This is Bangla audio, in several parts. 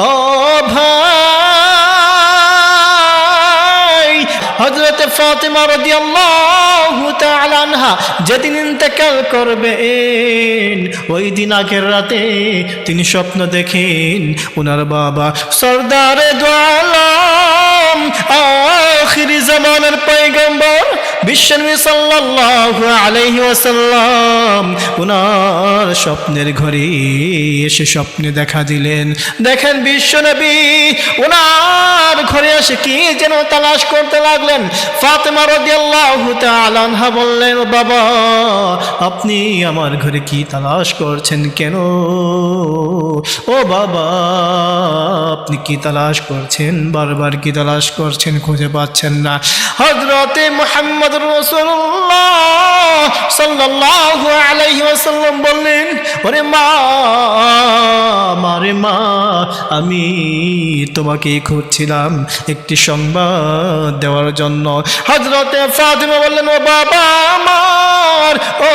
ও ভাই, হযরত ফাতিমা রাদিয়াল্লাহু তাআলা আনহা যেদিন ইন্তেকাল করবেন ওই দিন আগের রাতে তিনি স্বপ্ন দেখেন ওনার বাবা সরদারে দু আলম আখির জামানের পয়গম্বর বিশ্বনবী সাল্লাল্লাহু আলাইহি ওয়াসাল্লাম ওনার স্বপ্নের ঘরে এসে স্বপ্নে দেখা দিলেন। দেখেন বিশ্বনবী ওনার ঘরে এসে কি যেন তালাশ করতে লাগলেন। ফাতিমা রাদিয়াল্লাহু তাআলা আনহা বললেন, বাবা আপনি আমার ঘরে কি তালাশ করছেন কেন? ও বাবা আপনি কি তালাশ করছেন? বারবার কি তালাশ করছেন, খুঁজে পাচ্ছেন না? হযরতে মুহাম্মদ রাসূলুল্লাহ সাল্লাল্লাহু আলাইহি ওয়াসাল্লাম বললেন, ওরে মা, মারে মা, আমি তোমাকে খুঁজছিলাম একটি সংবাদ দেওয়ার জন্য। হযরতে ফাতিমা বললেন, ও বাবা আমার, ও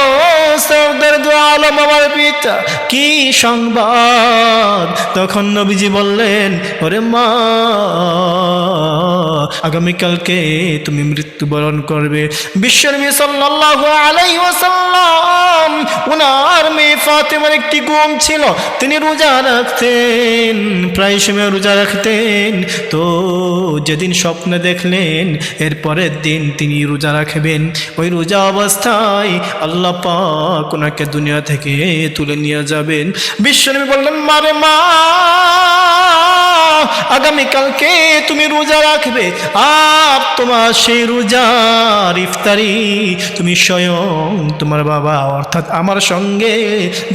সরদার দু আলম আমার পিতা, কি সংবাদ? তখন নবীজি বললেন, ওরে মা, আগামীকালকে তুমি মৃত্যুবরণ করবে। বিশ্বনবী সাল্লাল্লাহু আলাইহি ওয়াসাল্লাম ওনার মেয়ে ফাতিমার একটি গুণ ছিল, তিনি রোজা রাখতেন, প্রায় সময় রোজা রাখতেন। তো যেদিন স্বপ্নে দেখলেন এর পরের দিন তিনি রোজা রাখবেন, ওই রোজা অবস্থায় আল্লাহ পাক ওনাকে দুনিয়া থেকে তুলে নিয়ে যাবেন। বিশ্বনবী বললেন, মারে মা, আগামীকালকে তুমি রোজা রাখবে, আর তোমার সেই রোজার ইফতারি তুমি স্বয়ং তোমার বাবা অর্থাৎ আমার সঙ্গে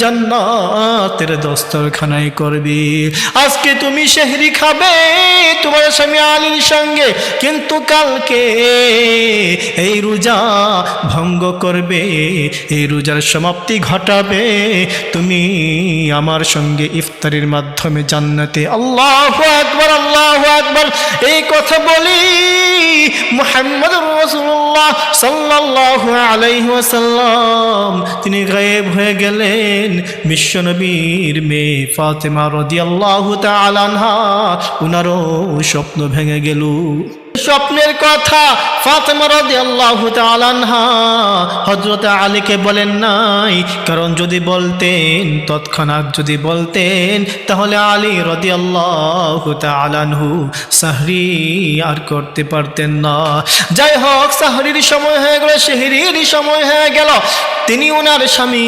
জান্নাতের দস্তরখানায় করবে। আজকে তুমি সেহরি খাবে তোমার স্বামী আলীর সঙ্গে, কিন্তু কালকে এই রোজা ভঙ্গ করবে, এই রোজার সমাপ্তি ঘটাবে তুমি আমার সঙ্গে ইফতারির মাধ্যমে জান্নাতে। আল্লাহু আকবার, আল্লাহু আকবার। এই কথা বলি মুহাম্মদুর রাসূলুল্লাহ সাল্লাল্লাহু আলাইহি ওয়াসাল্লাম তিনি গায়েব হয়ে গেলেন। বিশ্বনবীর মেয়ে ফাতিমা রাদিয়াল্লাহু তাআলা আনহা উনারও স্বপ্ন ভেঙে গেল। স্বপ্নের কথা ফাতিমা রাদিয়াল্লাহু তাআলা আনহা হযরত আলীকে বলেন নাই, কারণ যদি বলতেন, তৎক্ষণাৎ যদি বলতেন, তাহলে আলী রাদিয়াল্লাহু তাআলা আনহু সাহরি আর করতে পারতেন না। যাই হোক, সাহরির সময় হয়ে গেল, সেহরির সময় হয়ে গেল। তিনি ওনার স্বামী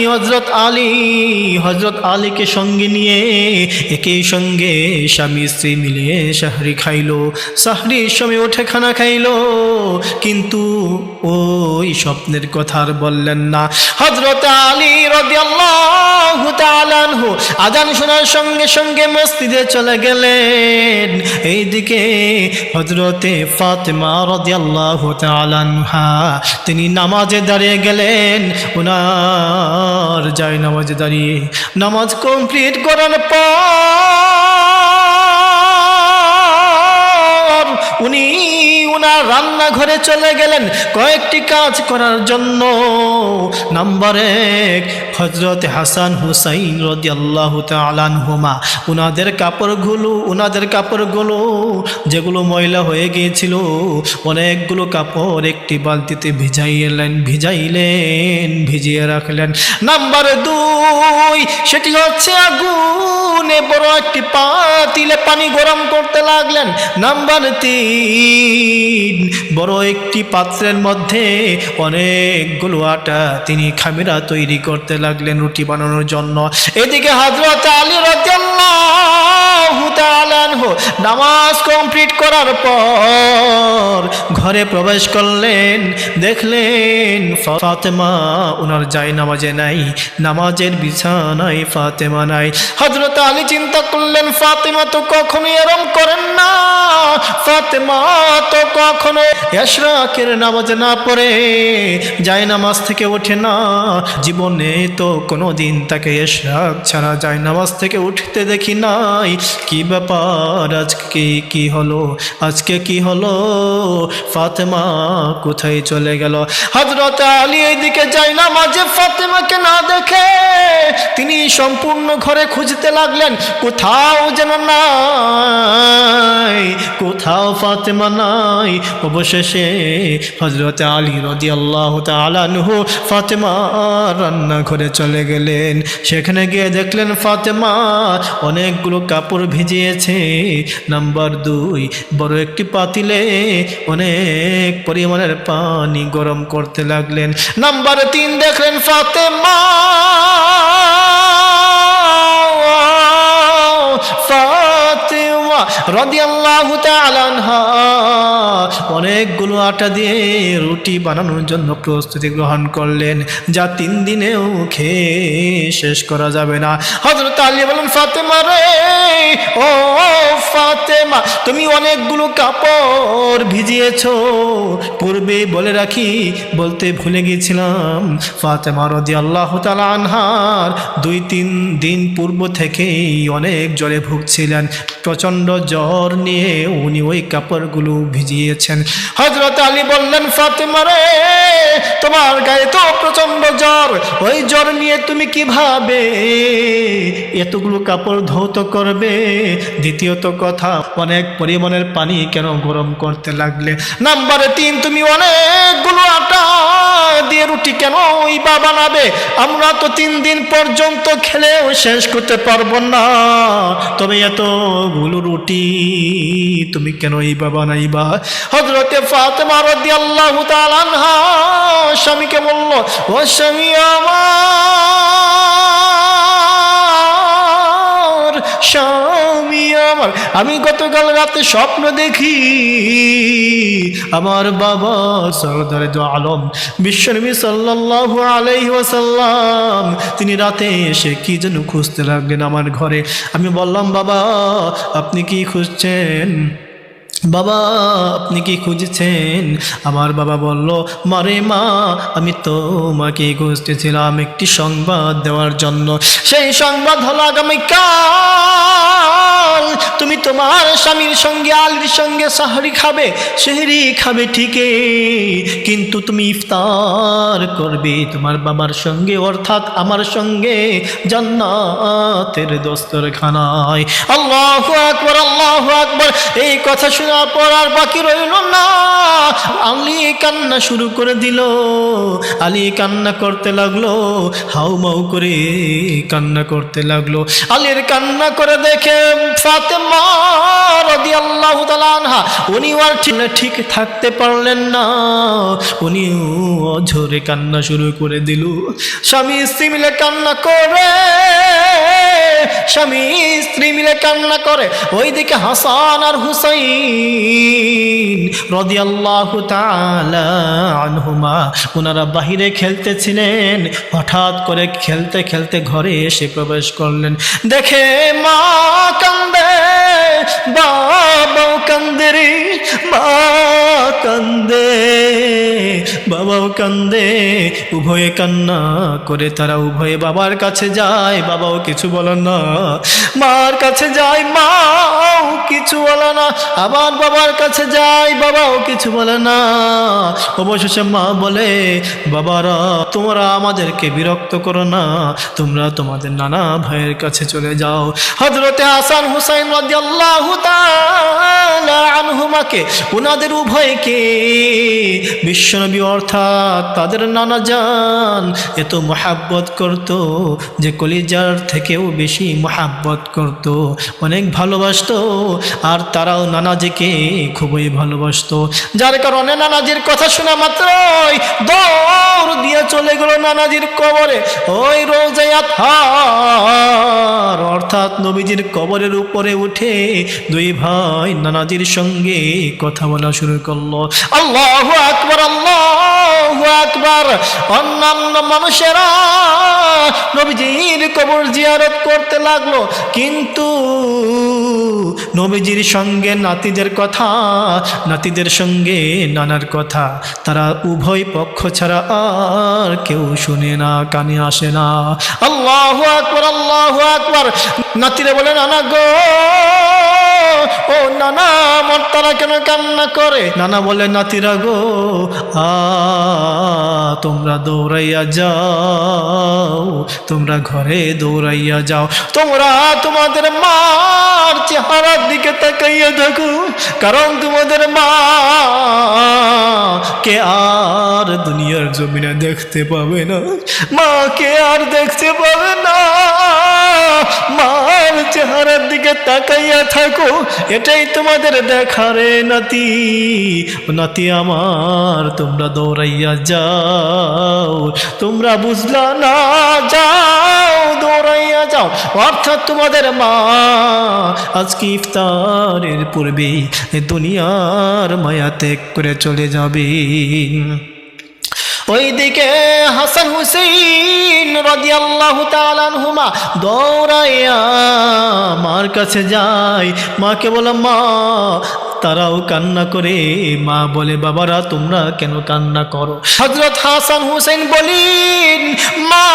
হযরত আলীকে সঙ্গে নিয়ে একই সঙ্গে স্বামী স্ত্রী মিলে সাহরি খাইল। সাহরির সময় উঠে খানা খাইল, কিন্তু ওই স্বপ্নের কথা আর বললেন না। হযরত আলী রাদিয়াল্লাহু তাআলা আনহু আযান শোনার সঙ্গে সঙ্গে মসজিদে চলে গেলেন। এইদিকে হযরতে ফাতিমা রাদিয়াল্লাহু তাআলা আনহা তিনি নামাজে দাঁড়িয়ে গেলেন। ওনার যায় নামাজে দাঁড়িয়ে নামাজ কমপ্লিট করার পর উনি ওনার রান্নাঘরে চলে গেলেন কয়েকটি কাজ করার জন্য। নাম্বার 1, হযরত হাসান হুসাইন রাদিয়াল্লাহু তাআলা আনহুমা ওনাদের কাপড়গুলো যেগুলো ময়লা হয়ে গিয়েছিল, অনেকগুলো কাপড় একটি বালতিতে ভিজিয়ে রাখলেন। নাম্বার 2, সেটি হচ্ছে আগুনে বড় একটি পাতিলে পানি গরম করতে লাগলেন। নাম্বার 3, বড় একটি পাত্রের মধ্যে অনেকগুলো আটা তিনি খামিরা তৈরি করতে লাগলেন রুটি বানানোর জন্য। এদিকে হযরত আলী রাদিয়াল্লাহু তাআলা আনহু নামাজ কমপ্লিট করার পর ঘরে প্রবেশ করলেন, দেখলেন ফাতেমা ওনার যায় নামাজে নাই, নামাজের বিছানায় ফাতেমা নাই। হযরত আলী চিন্তা করলেন, ফাতেমা তো কখনো এরম করেন না, ফাতেমা তো কখনো ইশরাকের নামাজ না পড়ে যায় নামাজ থেকে ওঠে না, জীবনে তো কোনোদিন তাকে ইশরাক ছাড়া যায় নামাজ থেকে উঠতে দেখি নাই। কি ব্যাপার, আজকে কি হলো? ফাতেমা কোথায় চলে গেল? হযরত আলী এইদিকে যায় নামাজে ফাতেমাকে না দেখে তিনি সম্পূর্ণ ঘরে খুঁজতে লাগলেন, কোথাও যেন নাই। কোথাও ফাতেমা নাই। অবশেষে হযরত আলী রাদিয়াল্লাহু তাআলা আনহু ফাতেমা রান্নাঘরে চলে গেলেন। সেখানে গিয়ে দেখলেন ফাতেমা অনেকগুলো কাপড় ভিজিয়েছে। নাম্বার 2, বড় একটি পাতিলে অনেক পরিমাণের পানি গরম করতে লাগলেন। নাম্বার 3, দেখলেন ফাতেমা রাদিয়াল্লাহু তাআলা আনহা অনেকগুলো আটা দিয়ে রুটি বানানোর জন্য প্রস্তুতি গ্রহণ করলেন, যা 3 দিনেও খেয়ে শেষ করা যাবে না। হযরত আলী বলেন, ফাতেমা রে, ও ফাতেমা, তুমি অনেকগুলো কাপড় ভিজিয়েছো। পূর্বে বলে রাখি, বলতে ভুলে গিয়েছিলাম, ফাতেমা রাদিয়াল্লাহু তাআলা আনহার 2-3 দিন পূর্ব থেকেই অনেক জ্বরে ভুগছিলেন। প্রচণ্ড জ্বর নিয়ে উনি ওই কাপড়গুলো ভিজিয়েছেন। হযরত আলী বললেন, ফাতেমা রে, তোমার গায়ে তো প্রচণ্ড জ্বর, ওই জ্বর নিয়ে তুমি কিভাবে এতগুলো কাপড় ধৌত করবে? দ্বিতীয়ত কথা, অনেক পরিমাণের পানি কেন গরম করতে লাগলে? নাম্বার 3, তুমি অনেকগুলো আটা দিয়ে রুটি কেন ওই বা বানাবে? আমরা তো 3 দিন পর্যন্ত খেলেও শেষ করতে পারবো না, তবে এতগুলো রুটি তুমি কেন এই বা বানাইবা? হযরতে ফাতেমা রাদিয়াল্লাহু তাআলা আনহা স্বামীকে বলল, ও স্বামী আমার, স্বামী আমার, আমি গতকাল রাতে স্বপ্ন দেখি আমার বাবা সরদারে দু আলম বিশ্বনবী সাল্লাল্লাহু আলাইহি ওয়াসাল্লাম তিনি রাতে এসে কি যেন খুঁজতে লাগলেন আমার ঘরে। আমি বললাম, বাবা আপনি কি খুঁজছেন? বাবা আপনি কি খুঁজছেন? আমার বাবা বলল, মারে মা, আমি তোমাকে খুঁজতেছিলাম একটি সংবাদ দেওয়ার জন্য। সেই সংবাদ হলো, আগামীকাল তুমি তোমার স্বামীর সঙ্গে আলীর সঙ্গে সাহরি খাবে, সেহরি খাবে ঠিকই, কিন্তু তুমি ইফতার করবে তোমার বাবার সঙ্গে, অর্থাৎ আমার সঙ্গে, জান্নাতের দস্তরখানায়। আল্লাহু আকবার, আল্লাহু আকবার। এই কথা শোনার পর আর বাকি রইল না, আলী কান্না শুরু করে দিল। আলী কান্না করতে লাগলো, হাউমাউ করে কান্না করতে লাগলো। আলীর কান্না করে দেখে ফাতেমা রাদিয়াল্লাহু তাআলা আনহা উনিও আর ঠিক থাকতে পারলেন না, উনিও ঝরে কান্না শুরু করে দিল। স্বামী স্ত্রী মিলে কান্না করে, স্বামী স্ত্রী মিলে কান্না করে। ওইদিকে হাসান আর হুসাইন রাদিয়াল্লাহু তাআলা আনহুমা ওনারা বাহিরে খেলতেছিলেন। হঠাৎ করে খেলতে খেলতে ঘরে এসে প্রবেশ করলেন। দেখে মা কান্দে, বাবাও কান্দে রে, মা কান্দে, বাবাও কান্দে। উভয়ে কান্না করে তারা উভয়ে বাবার কাছে যায়। বাবাও কিছু বলে না, মার কাছে যায়, মাও কিছু বলে না। আবার বাবার কাছে যায়, বাবাও কিছু বলে না। অবশেষে মা বলে, বাবারা তোমরা আমাদেরকে বিরক্ত করো না, তোমরা তোমাদের নানা ভাইয়ের কাছে চলে যাও। হযরতে হাসান হুসাইন রাদিয়াল্লাহু তাআলা আনহুমাকে, ওনাদের উভয়কে বিশ্বনবী অর্থাৎ তাদের নানা জান এত মহাব্বত করত যে কলিজার থেকেও বেশি মহাব্বত করত, অনেক ভালোবাসতো। আর তারাও নানাজিকে খুবই ভালোবাসতো, যার কারণে নানাজির কথা শোনা মাত্রই দৌড় দিয়ে চলে গেল নানাজির কবরে। ওই রওজায়ে আতহার অর্থাৎ নবীজির কবরের উপরে উঠে দুই ভাই নানাজির সঙ্গে কথা বলা শুরু করলো। আল্লাহু আকবার, আল্লাহু আকবার। অন্যান্য মানুষেরা নবীজির কবর জিয়ারত করতে লাগলো, কিন্তু নবীজির সঙ্গে নাতিদের কথা, নাতিদের সঙ্গে নানার কথা তারা উভয় পক্ষ ছাড়া আর কেউ শুনে না, কানে আসে না। আল্লাহু আকবার, আল্লাহু আকবার। নাতিরা বলে, নানা গো, ও নানা আমার তারা কেন কান্না করে? নানা বলে, নাতিরা গো, তোমরা দৌড়াইয়া যাও, তোমরা ঘরে দৌড়াইয়া যাও, তোমরা তোমাদের মার চেহারার দিকে তাকাইয়া দেখো, কারণ তোমাদের মা কে আর দুনিয়ার জমিনে দেখতে পাবে না, মাকে আর দেখতে পাবে না। মার চেহারার দিকে তাকাইয়া থাকো, এটাই তোমাদের দেখারে নাতি। নাতি আমার, তোমরা দৌড়াইয়া যাও, তোমরা বুঝলা না, যাও দৌড়াইয়া যাও। অর্থাৎ তোমাদের মা আজকে ইফতারের পূর্বেই দুনিয়ার মায়া ত্যাগ করে চলে যাবে। ওইদিকে হাসান হুসেইন রাদিয়াল্লাহু তাআলা আনহুমা দৌড়াইয়া মার কাছে যায়, মাকে বলে, মা। তারাও কান্না করে। মা বলে, বাবারা তোমরা কেন কান্না করো? হযরত হাসান হুসেইন বলেন, মা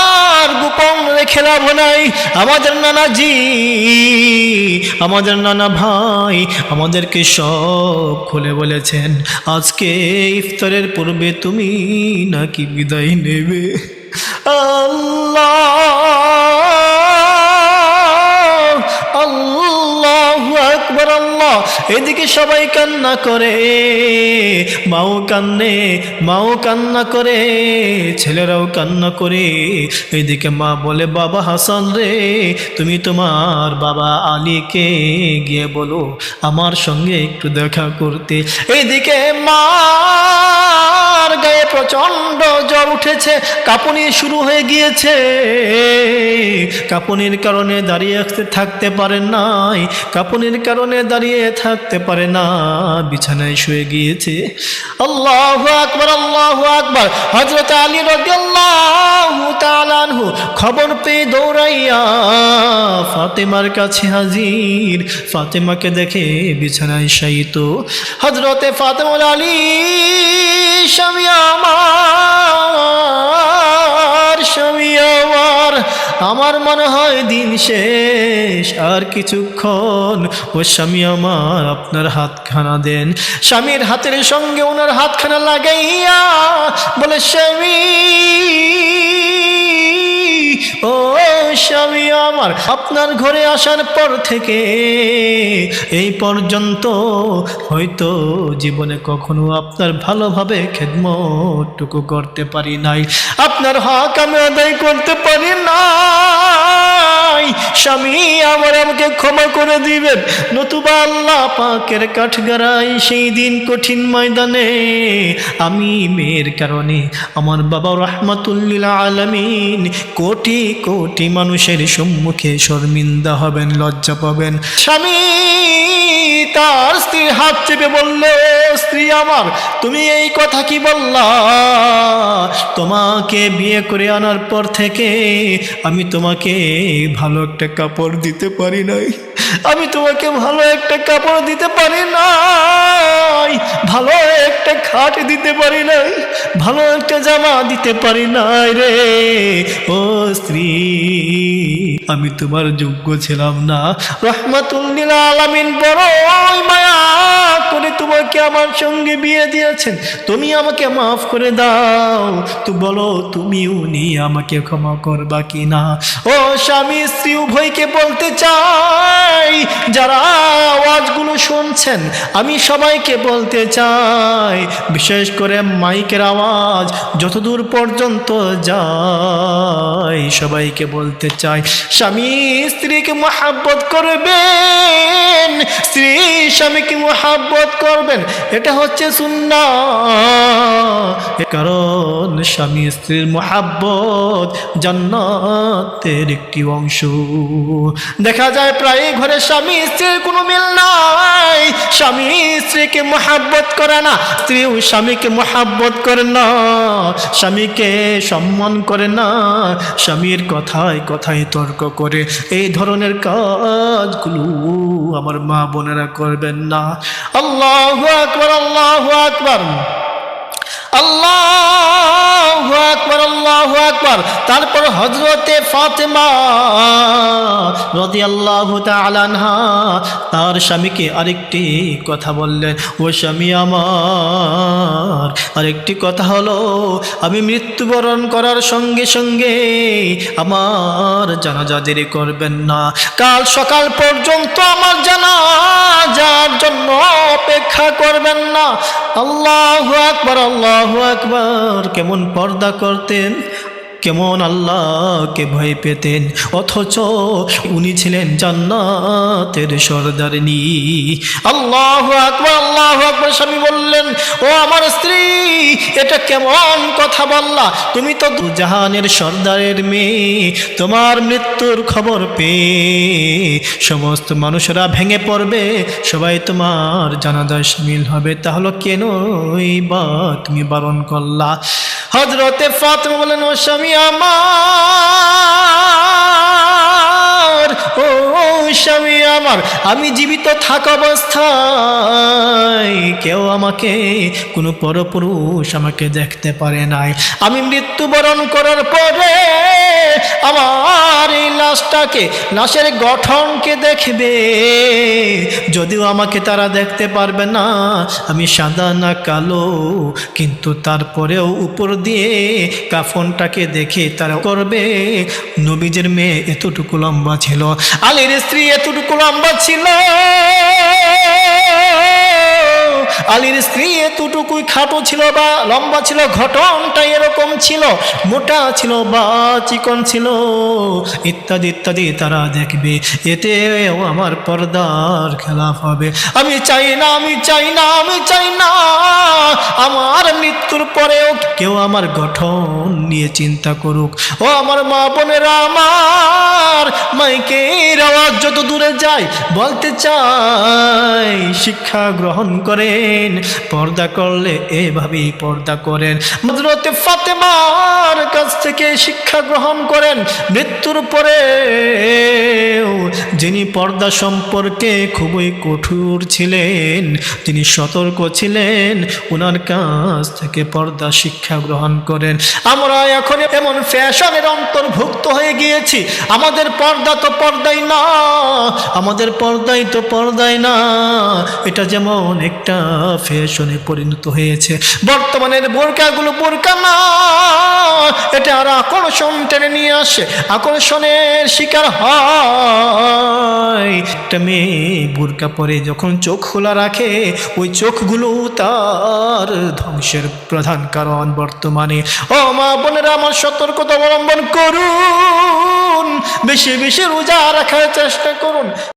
আর গোপন রেখে লাভ নাই, আমাদের নানাজি, আমাদের নানা ভাই আমাদেরকে সব খুলে বলেছেন, আজকে ইফতারের পূর্বে তুমি নাকি বিদায় নেবে। আল্লাহু আকবার, আল্লাহ। এদিকে সবাই কান্না করে, মাও কান্নে, মাও কান্না করে, ছেলেরাও কান্না করে। এদিকে মা বলে, বাবা হাসান রে, তুমি তোমার বাবা আলীকে গিয়ে বলো আমার সঙ্গে একটু দেখা করতে। এইদিকে মার গায়ে প্রচন্ড জ্বর উঠেছে, কাঁপুনি শুরু হয়ে গিয়েছে, কাঁপুনির কারণে দাঁড়িয়ে থাকতে পারে নাই, কাঁপুনির কারণে দাঁড়িয়ে থাকতে পারে না, বিছানায় শুয়ে গিয়েছে। আল্লাহু আকবার, আল্লাহু আকবার। হযরত আলী রাদিয়াল্লাহু তাআলা আনহু খবর পেয়ে দৌড়াইয়া ফাতেমার কাছে হাজির। ফাতেমাকে দেখে বিছানায় শায়িত। হযরতে ফাতেমা, আলী স্বামী আমার, স্বামী আমার, আমার মনে হয় দিন শেষ, আর কিছুক্ষণ। ও স্বামী আমার, আপনার হাতখানা দেন। স্বামীর হাতের সঙ্গে ওনার হাতখানা লাগাইয়া বলে, স্বামী, ও স্বামী আমার, আপনার ঘরে আসার পর থেকে এই পর্যন্ত হয়তো জীবনে কখনো আপনার ভালোভাবে খেদমতটুকু করতে পারি নাই, আপনার হক আমি আদায় করতে পারি নাই। স্বামী আমার, আমাকে ক্ষমা করে দিবেন, নতুবা আল্লাহ পাকের কাঠগড়ায় সেই দিন কঠিন ময়দানে আমি মেয়ের কারণে আমার বাবা রাহমাতুল লিল আলামিন কোটি কোটি মানুষের সম্মুখে শর্মিন্দা হবেন, লজ্জা পাবেন। স্বামী তার স্ত্রীর হাত চেপে বলল, স্ত্রী আমার, তুমি এই কথা কি বললা? তোমাকে বিয়ে করে আনার পর থেকে আমি তোমাকে ভালো একটা কাপড় দিতে পারি নাই, আমি তোমাকে ভালো একটা কাপড় দিতে পারি নাই, ভালো একটা খাট দিতে পারি নাই, ভালো একটা জামা দিতে পারি নাই রে। ও স্ত্রী, আমি তোমার যোগ্য ছিলাম না। রাহমাতুল লিল আলামিন বড়ই মায়া করে তোমাকে আমার সঙ্গে বিয়ে দিয়েছেন, তুমি আমাকে মাফ করে দাও। তো বলো তুমি উনি আমাকে ক্ষমা করবা কি না? ও স্বামী স্ত্রী উভয়কে বলতে চাই, যারা আওয়াজগুলো শুনছেন আমি সবাইকে বলতে চাই, বিশেষ করে মাইকের আওয়াজ যতদূর পর্যন্ত যায় সবাইকে বলতে চাই, স্বামী স্ত্রীকে মহব্বত করবেন, স্ত্রী স্বামীকে মহব্বত করবেন, এটা হচ্ছে সুন্নাহ। কারণ স্বামী স্ত্রীর মহব্বত জান্নাতের একটি অংশ। দেখা যায় প্রায় ঘরে স্বামী স্ত্রীর কোনো মিল নাই, স্বামী স্ত্রীকে মহব্বত করে না, স্ত্রীও স্বামীকে মহব্বত করে না, স্বামীকে সম্মান করে না, স্বামীর কথায় কথায় তর্ক করে। এই ধরনের কাজগুলো আমার মা বোনেরা করবেন না। আল্লাহু আকবার, আল্লাহু আকবার। আল্লাহু আকবার, আল্লাহু আকবার। তারপর হযরতে ফাতেমা রাদিয়াল্লাহু তাআলা আনহা তার স্বামীকে আরেকটি কথা বললেন, ও স্বামী আমার, আরেকটি কথা হলো, আমি মৃত্যুবরণ করার সঙ্গে সঙ্গে আমার জানাজা দেরি করবেন না। কাল সকাল পর্যন্ত আমার জানাজার জন্য অপেক্ষা করবেন না। আল্লাহু আকবার, আল্লাহু আকবার। কেমন পর্দা করতেন, কেমন আল্লাহকে ভয় পেতেন, অথচ উনি ছিলেন জান্নাতের সরদারিনী। আল্লাহু আকবার, আল্লাহু আকবার। স্বামী বললেন, ও আমার স্ত্রী, এটা কেমন কথা বললা? তুমি তো দুজাহানের সর্দারের মেয়ে। তোমার মৃত্যুর খবর পেয়ে সমস্ত মানুষরা ভেঙে পড়বে, সবাই তোমার জানাজায় শামিল হবে, তাহলে কেনই বা তুমি বারণ করলা? হযরতে ফাতেমা বলেন, ও স্বামী আমার, ও স্বামী আমার, আমি জীবিত থাকা অবস্থায় কেউ আমাকে, কোনো পরপুরুষ আমাকে দেখতে পারে নাই। আমি মৃত্যুবরণ করার পরে আমার এই লাশটাকে, লাশের গঠনকে দেখবে, যদিও আমাকে তারা দেখতে পারবে না, আমি সাদা না কালো, কিন্তু তারপরেও উপর দিয়ে কাফনটাকে দেখে তারা করবে, নবীজের মেয়ে এতটুকু লম্বা ছিল, আলীর স্ত্রী এতটুকু লম্বা ছিল, আলীর স্ত্রী এতটুকুই খাটো ছিল বা লম্বা ছিল, ঘটনটা এরকম ছিল, মোটা ছিল বা চিকন ছিল, ইত্যাদি ইত্যাদি তারা দেখবে, এতেও আমার পর্দার খেলাফ হবে। আমি চাই না, আমি চাই না, আমি চাই না আমার মৃত্যুর পরেও কেউ আমার গঠন নিয়ে চিন্তা করুক। ও আমার মা বোনেরা, আমার মাইকের আওয়াজ যত দূরে যায়, বলতে চাই, শিক্ষা গ্রহণ করেন, পর্দা করলে এভাবেই পর্দা করেন। হযরতে ফাতেমার কাছ থেকে শিক্ষা গ্রহণ করেন। মৃত্যুর পরে যিনি পর্দা সম্পর্কে খুবই কঠোর ছিলেন, তিনি সতর্ক ছিলেন, ওনার কাছ থেকে পর্দা শিক্ষা গ্রহণ করেন। আমরা এখন এমন ফ্যাশনের অন্তর্ভুক্ত হয়ে গিয়েছি, আমাদের পর্দা তো পর্দাই না, আমাদের পর্দাই তো পর্দাই না, এটা যেমন একটা ফ্যাশনে পরিণত হয়েছে। বর্তমানের বোরকাগুলো বোরকা না, এটা আর আকর্ষণ টেনে নিয়ে আসে, আকর্ষণের শিকার হয়। একটা মেয়ে বোরকা পরে যখন চোখ খোলা রাখে, ওই চোখগুলো তার ধ্বংসের প্রধান কারণ বর্তমানে। ও মা বোনেরা, আমার সতর্কতা অবলম্বন করুন, বেশি বেশি রোজা রাখার চেষ্টা করুন।